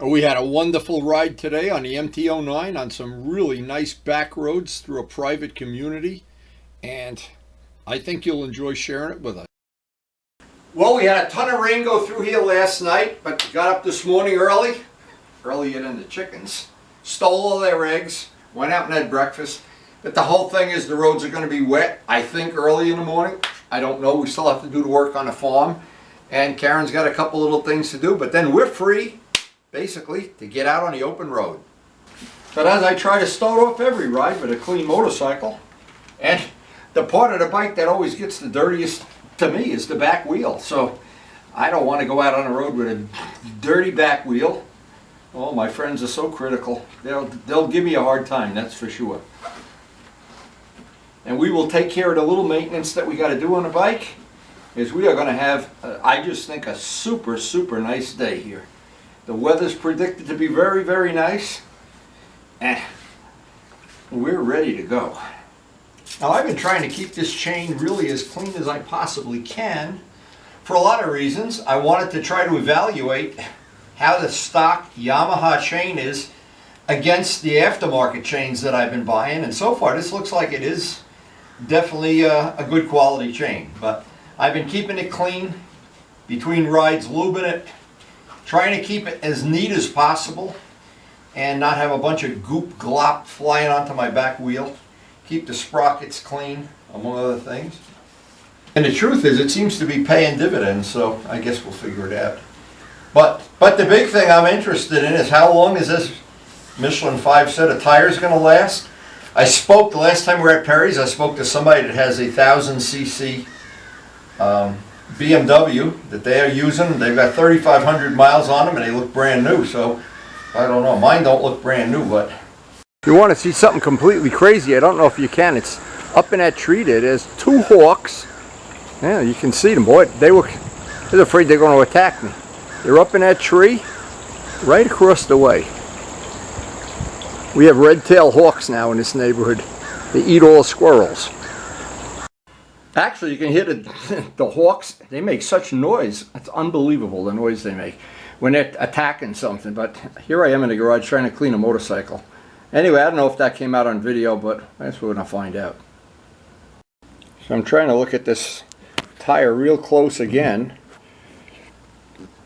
We had a wonderful ride today on the MT-09 on some really nice back roads through a private community, and I think you'll enjoy sharing it with us. Well, we had a ton of rain go through here last night, but got up this morning earlier than the chickens, stole all their eggs, went out and had breakfast. But the whole thing is the roads are going to be wet, I think, early in the morning. I don't know. We still have to do the work on the farm, and Karen's got a couple little things to do, but then we're free, basically, to get out on the open road. But as I try to start off every ride with a clean motorcycle, and the part of the bike that always gets the dirtiest to me is the back wheel. So I don't want to go out on the road with a dirty back wheel. Oh, my friends are so critical. They'll give me a hard time, that's for sure. And we will take care of the little maintenance that we got to do on the bike, is we are going to have, I just think, a super, super nice day here. The weather's predicted to be very, very nice, and we're ready to go. Now, I've been trying to keep this chain really as clean as I possibly can for a lot of reasons. I wanted to try to evaluate how the stock Yamaha chain is against the aftermarket chains that I've been buying, and so far this looks like it is definitely a good quality chain. But I've been keeping it clean between rides, lubing it, trying to keep it as neat as possible and not have a bunch of goop glop flying onto my back wheel. Keep the sprockets clean, among other things. And the truth is, it seems to be paying dividends, so I guess we'll figure it out. But the big thing I'm interested in is how long is this Michelin 5 set of tires going to last? I spoke, the last time we were at Perry's, I spoke to somebody that has a 1000cc BMW that they are using. They've got 3,500 miles on them and they look brand new, so I don't know. Mine don't look brand new, but if you want to see something completely crazy, I don't know if you can. It's up in that tree there. There's two hawks. Yeah, you can see them, boy. They're afraid they're going to attack me. They're up in that tree right across the way. We have red-tailed hawks now in this neighborhood. They eat all squirrels. Actually, you can hear the hawks. They make such noise. It's unbelievable, the noise they make when they're attacking something. But here I am in the garage trying to clean a motorcycle. Anyway, I don't know if that came out on video, but that's what we're going to find out. So I'm trying to look at this tire real close again.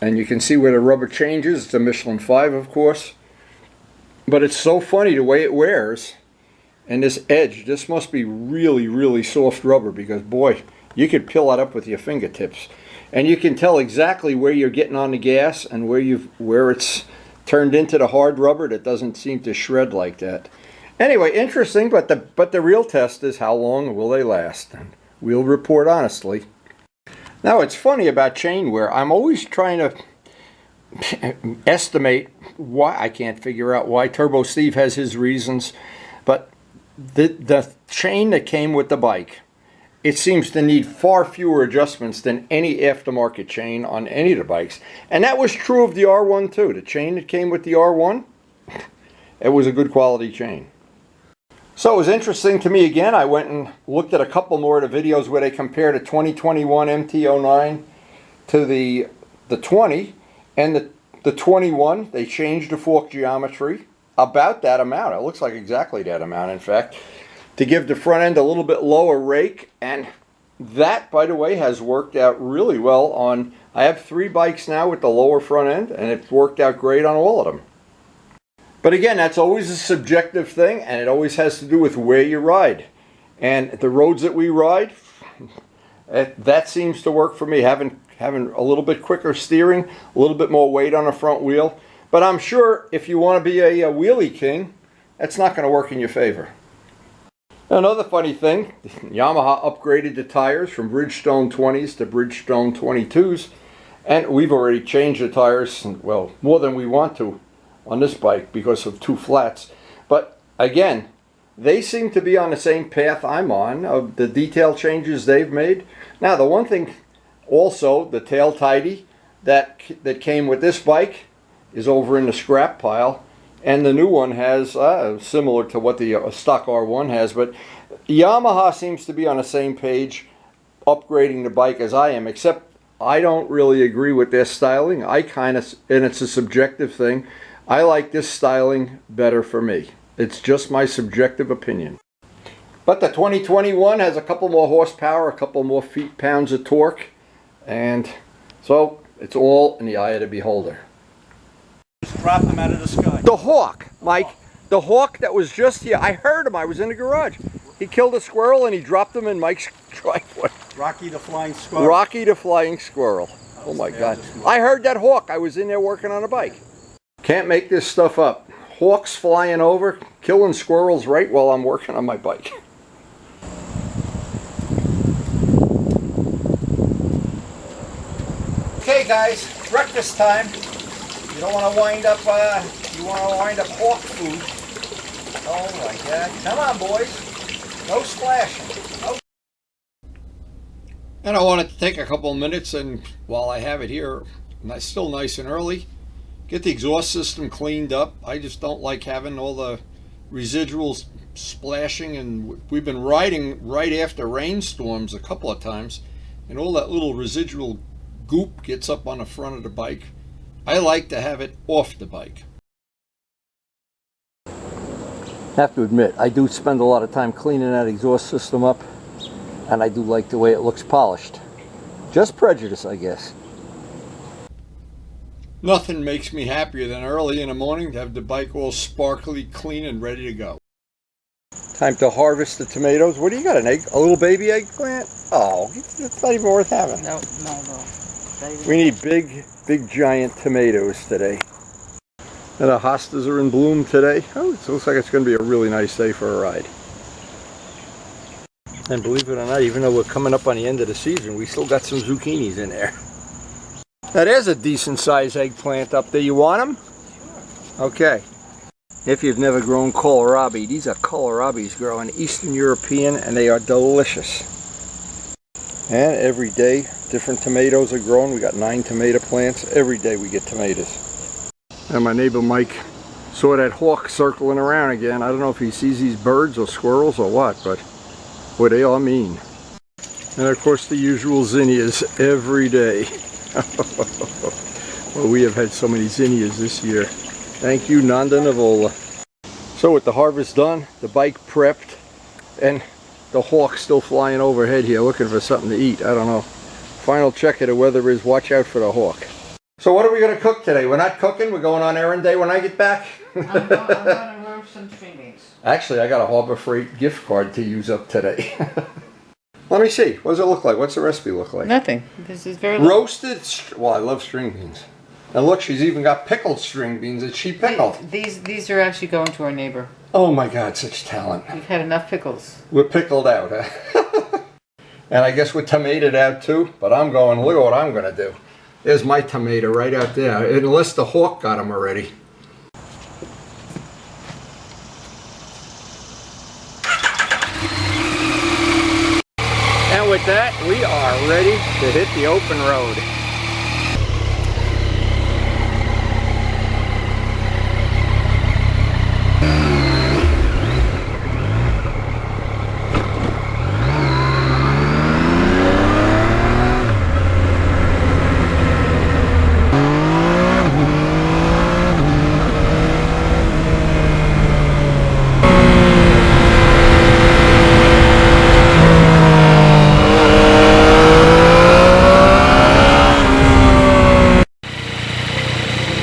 And you can see where the rubber changes. It's a Michelin 5, of course. But it's so funny the way it wears. And this edge, this must be really, really soft rubber, because boy, you could peel that up with your fingertips. And you can tell exactly where you're getting on the gas and where it's turned into the hard rubber that doesn't seem to shred like that. Anyway, interesting, but the real test is how long will they last. And we'll report honestly. Now, it's funny about chain wear. I'm always trying to estimate why. I can't figure out why. Turbo Steve has his reasons, but the chain that came with the bike, it seems to need far fewer adjustments than any aftermarket chain on any of the bikes. And that was true of the R1 too. The chain that came with the R1, it was a good quality chain. So it was interesting to me again. I went and looked at a couple more of the videos where they compared the 2021 MT-09 to the 20, and the 21, they changed the fork geometry about that amount. It looks like exactly that amount, in fact, to give the front end a little bit lower rake. And that, by the way, has worked out really well on, I have 3 bikes now with the lower front end, and it's worked out great on all of them. But again, that's always a subjective thing, and it always has to do with where you ride. And the roads that we ride, that seems to work for me, having a little bit quicker steering, a little bit more weight on the front wheel. But I'm sure if you want to be a wheelie king, that's not going to work in your favor. Another funny thing, Yamaha upgraded the tires from Bridgestone 20s to Bridgestone 22s, and we've already changed the tires, well, more than we want to on this bike because of 2 flats. But again, they seem to be on the same path I'm on, of the detail changes they've made. Now, the one thing also, the tail tidy that came with this bike is over in the scrap pile, and the new one has similar to what the stock R1 has, but Yamaha seems to be on the same page upgrading the bike as I am, except I don't really agree with their styling. And it's a subjective thing, I like this styling better for me. It's just my subjective opinion. But the 2021 has a couple more horsepower, a couple more feet-pounds of torque, and so it's all in the eye of the beholder. Just dropped them out of the sky. The hawk, Mike. The hawk that was just here. I heard him. I was in the garage. He killed a squirrel and he dropped him in Mike's driveway. Rocky the Flying Squirrel. Rocky the Flying Squirrel. Oh my God. I heard that hawk. I was in there working on a bike. Can't make this stuff up. Hawks flying over, killing squirrels right while I'm working on my bike. Okay guys, breakfast time. You don't want to wind up, hawk food. Oh my God. Come on boys. No splashing. No. And I wanted to take a couple of minutes, and while I have it here, still nice and early, get the exhaust system cleaned up. I just don't like having all the residuals splashing, and we've been riding right after rainstorms a couple of times, and all that little residual goop gets up on the front of the bike. I like to have it off the bike. Have to admit, I do spend a lot of time cleaning that exhaust system up, and I do like the way it looks polished. Just prejudice, I guess. Nothing makes me happier than early in the morning to have the bike all sparkly clean and ready to go. Time to harvest the tomatoes. What do you got, an egg? A little baby eggplant? Oh, it's not even worth having. No. We need big giant tomatoes today. And the hostas are in bloom today. Oh, it looks like it's going to be a really nice day for a ride. And believe it or not, even though we're coming up on the end of the season, we still got some zucchinis in there. Now there's a decent sized eggplant up there. You want them? Sure. Okay. If you've never grown kohlrabi, these are kohlrabis growing Eastern European, and they are delicious. And every day, different tomatoes are growing. We got 9 tomato plants. Every day we get tomatoes. And my neighbor Mike saw that hawk circling around again. I don't know if he sees these birds or squirrels or what, but boy, they all mean. And of course the usual zinnias every day. Well, we have had so many zinnias this year. Thank you, Nanda Navola. So with the harvest done, the bike prepped, and the hawk still flying overhead here looking for something to eat. I don't know. Final check of the weather is watch out for the hawk. So what are we going to cook today? We're not cooking. We're going on errand day when I get back. I'm going to roast some string beans. Actually, I got a Harbor Freight gift card to use up today. Let me see. What does it look like? What's the recipe look like? Nothing. This is very roasted. Well, I love string beans. And look, she's even got pickled string beans that she pickled. These are actually going to our neighbor. Oh my God, such talent. We've had enough pickles. We're pickled out, huh? And I guess we're tomatoed out too. But I'm going, look at what I'm going to do. There's my tomato right out there. Unless the hawk got them already. And with that, we are ready to hit the open road.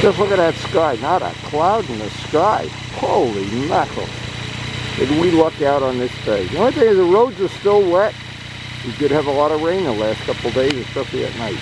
Just look at that sky, not a cloud in the sky. Holy mackerel. Did we luck out on this day. The only thing is the roads are still wet. We did have a lot of rain the last couple of days, especially at night.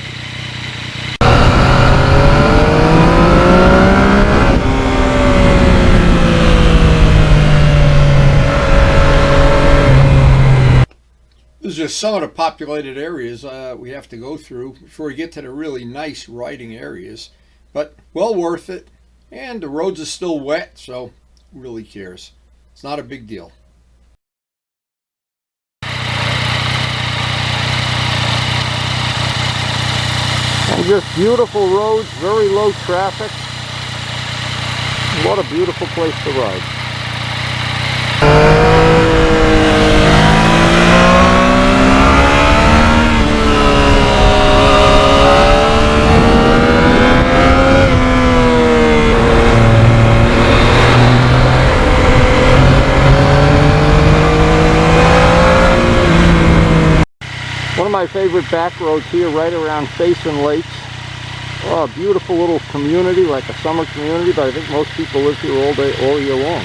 This is just some of the populated areas we have to go through before we get to the really nice riding areas. But well worth it, and the roads are still wet, so who really cares? It's not a big deal. And just beautiful roads, very low traffic. What a beautiful place to ride. my favorite back roads here, right around Basin Lakes. Oh, a beautiful little community, like a summer community, but I think most people live here all year long.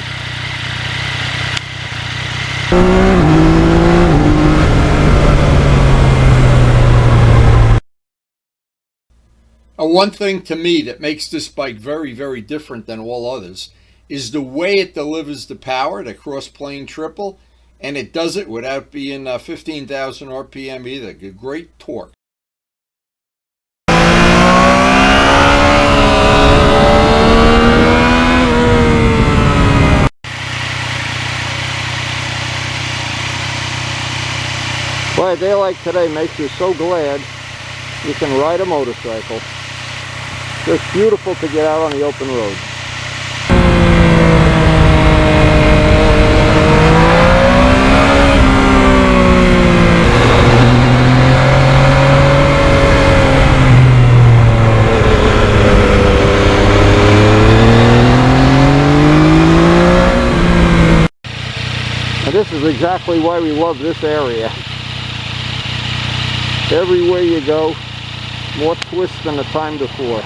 One thing to me that makes this bike very, very different than all others is the way it delivers the power, the cross-plane triple, and it does it without being 15,000 RPM either. Great torque. Boy, a day like today makes you so glad you can ride a motorcycle. Just beautiful to get out on the open road. And this is exactly why we love this area. Everywhere you go, more twists than the time before.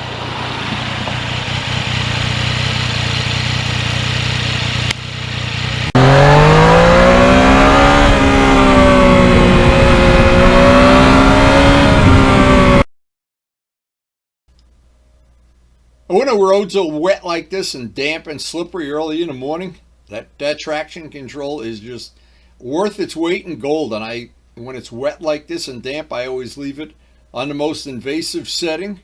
When the roads are wet like this and damp and slippery early in the morning, that traction control is just worth its weight in gold. And when it's wet like this and damp, I always leave it on the most invasive setting,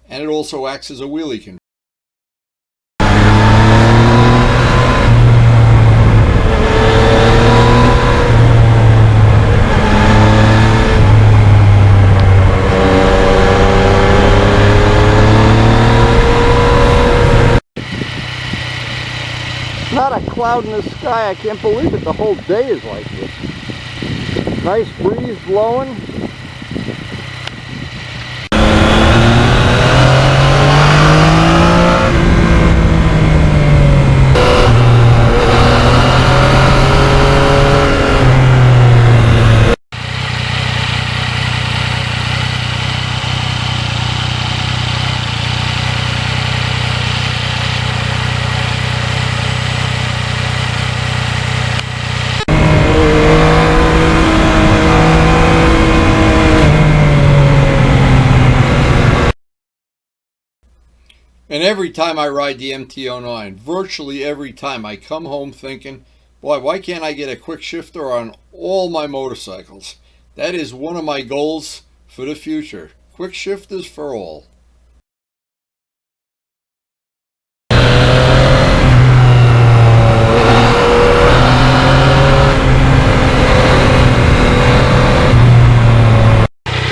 and it also acts as a wheelie control. Not a cloud in the sky. I can't believe it. The whole day is like this. Nice breeze blowing. And every time I ride the MT-09, virtually every time, I come home thinking, boy, why can't I get a quick shifter on all my motorcycles? That is one of my goals for the future. Quick shifters for all.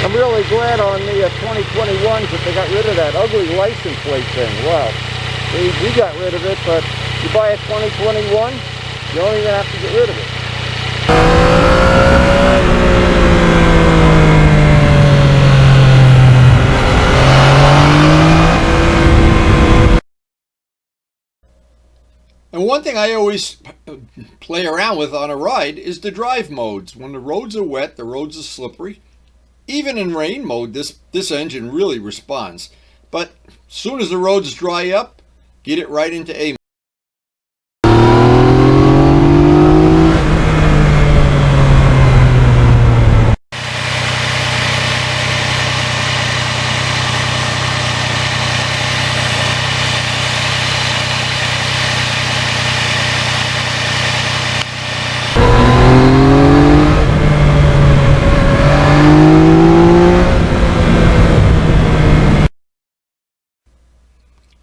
I'm really glad on the 2021s that they got rid of that ugly license plate thing. Wow, we got rid of it, but you buy a 2021, you don't even have to get rid of it. And one thing I always play around with on a ride is the drive modes. When the roads are wet, the roads are slippery. Even in rain mode, this engine really responds. But as soon as the roads dry up, get it right into A mode.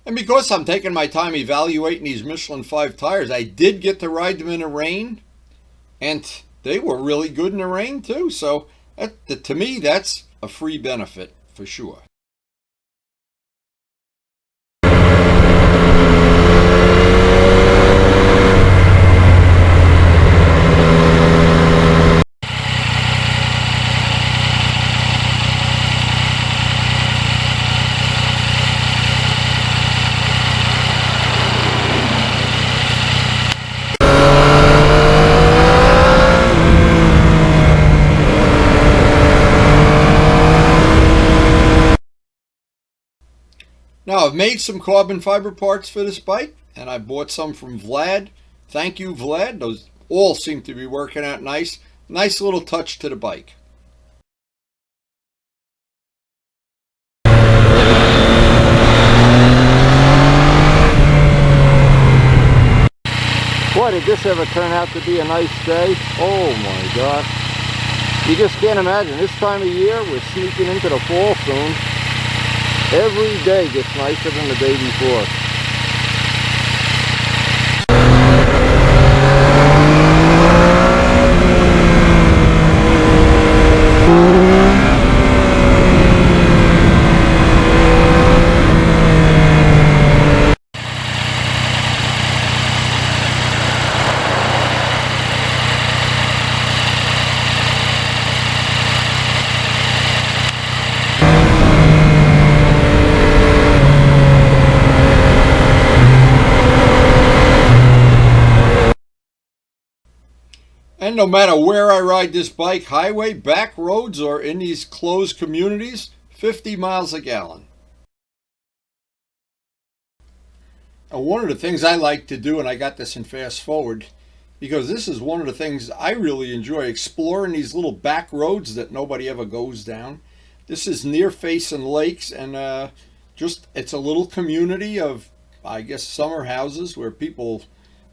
And because I'm taking my time evaluating these Michelin 5 tires, I did get to ride them in the rain, and they were really good in the rain too. So to me, that's a free benefit for sure. Now, I've made some carbon fiber parts for this bike, and I bought some from Vlad. Thank you, Vlad. Those all seem to be working out nice. Nice little touch to the bike. Boy, did this ever turn out to be a nice day. Oh my gosh. You just can't imagine. This time of year, we're sneaking into the fall soon. Every day gets nicer than the day before. And no matter where I ride this bike, highway, back roads, or in these closed communities, 50 miles a gallon. Now, one of the things I like to do, and I got this in fast forward, because this is one of the things I really enjoy, exploring these little back roads that nobody ever goes down. This is near Facing Lakes, and it's a little community of, I guess, summer houses where people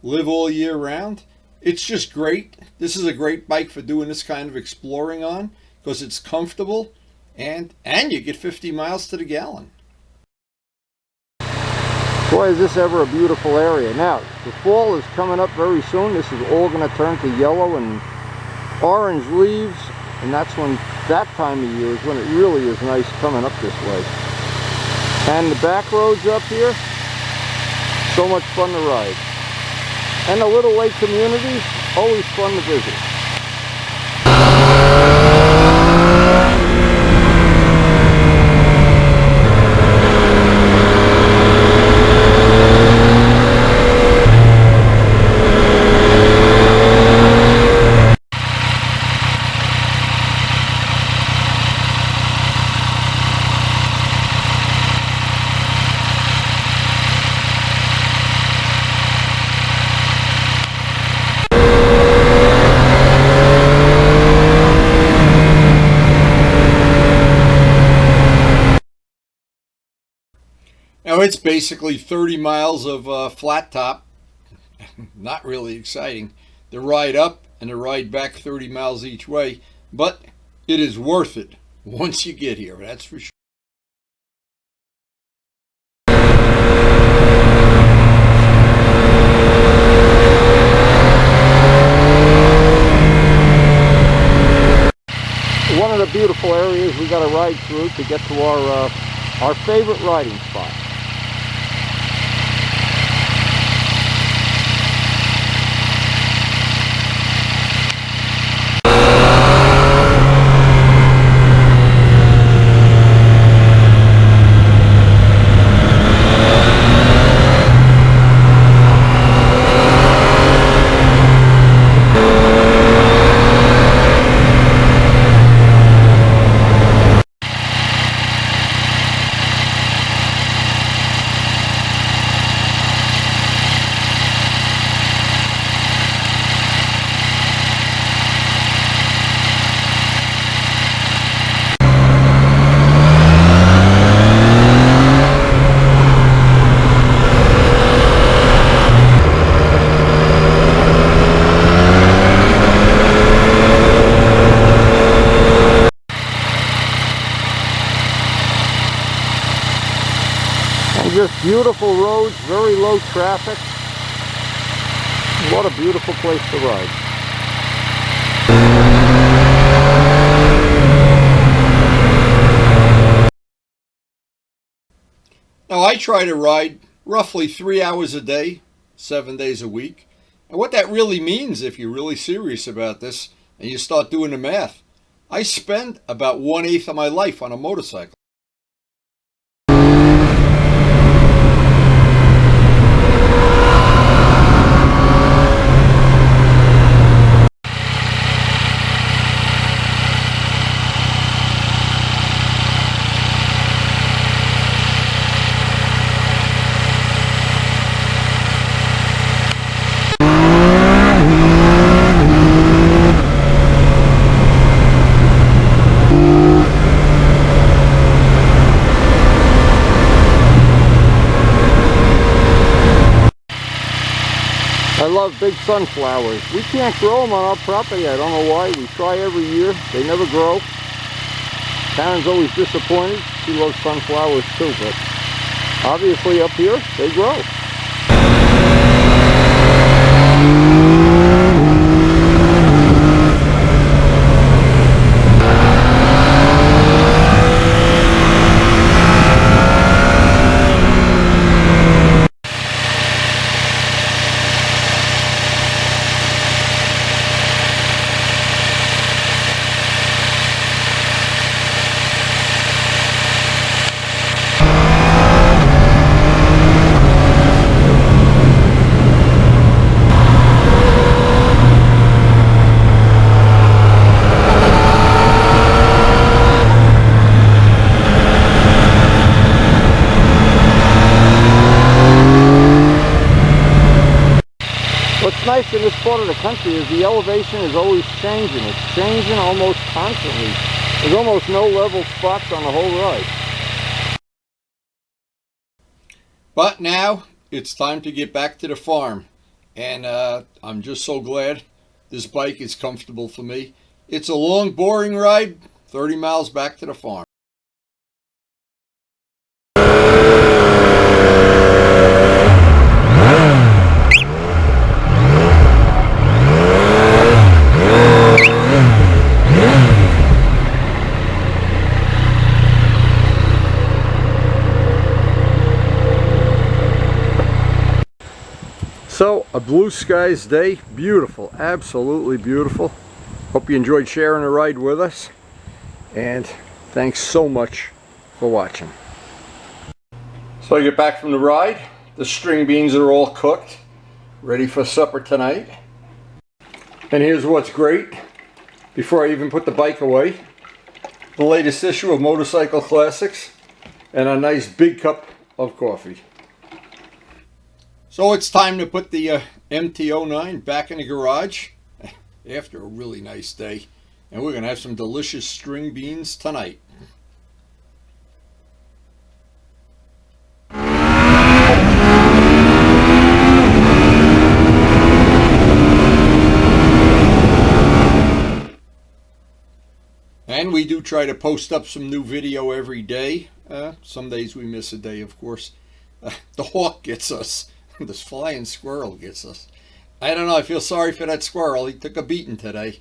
live all year round. It's just great. This is a great bike for doing this kind of exploring on, because it's comfortable, and you get 50 miles to the gallon. Boy, is this ever a beautiful area. Now, the fall is coming up very soon. This is all going to turn to yellow and orange leaves, and that's when, that time of year is when it really is nice coming up this way. And the back roads up here, so much fun to ride. And the little lake communities, always fun to visit. Now, it's basically 30 miles of flat top. Not really exciting. The ride up and the ride back 30 miles each way, but it is worth it once you get here, that's for sure. One of the beautiful areas we got to ride through to get to our favorite riding spot. Just beautiful roads, very low traffic. What a beautiful place to ride. Now, I try to ride roughly 3 hours a day, 7 days a week. And what that really means, if you're really serious about this and you start doing the math, I spend about 1/8 of my life on a motorcycle. I love big sunflowers. We can't grow them on our property. I don't know why. We try every year. They never grow. Karen's always disappointed. She loves sunflowers too, but obviously up here, they grow. What's nice in this part of the country is the elevation is always changing. It's changing almost constantly. There's almost no level spots on the whole ride. But now it's time to get back to the farm. And I'm just so glad this bike is comfortable for me. It's a long, boring ride, 30 miles back to the farm. So, a blue skies day, beautiful, absolutely beautiful. Hope you enjoyed sharing a ride with us, and thanks so much for watching. So I get back from the ride, the string beans are all cooked, ready for supper tonight. And here's what's great, before I even put the bike away, the latest issue of Motorcycle Classics, and a nice big cup of coffee. So it's time to put the MT-09 back in the garage after a really nice day. And we're going to have some delicious string beans tonight. And we do try to post up some new video every day. Some days we miss a day, of course. The hawk gets us. This flying squirrel gets us. I don't know, I feel sorry for that squirrel. He took a beating today.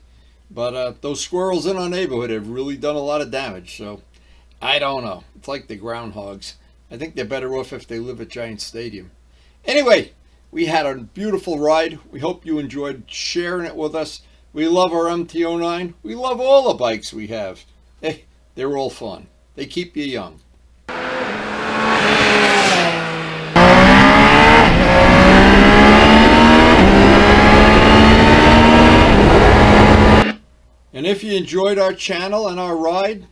But those squirrels in our neighborhood have really done a lot of damage. So, I don't know. It's like the groundhogs. I think they're better off if they live at Giant Stadium. Anyway, we had a beautiful ride. We hope you enjoyed sharing it with us. We love our MT-09. We love all the bikes we have. Hey, they're all fun. They keep you young. And if you enjoyed our channel and our ride,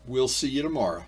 we'll see you tomorrow.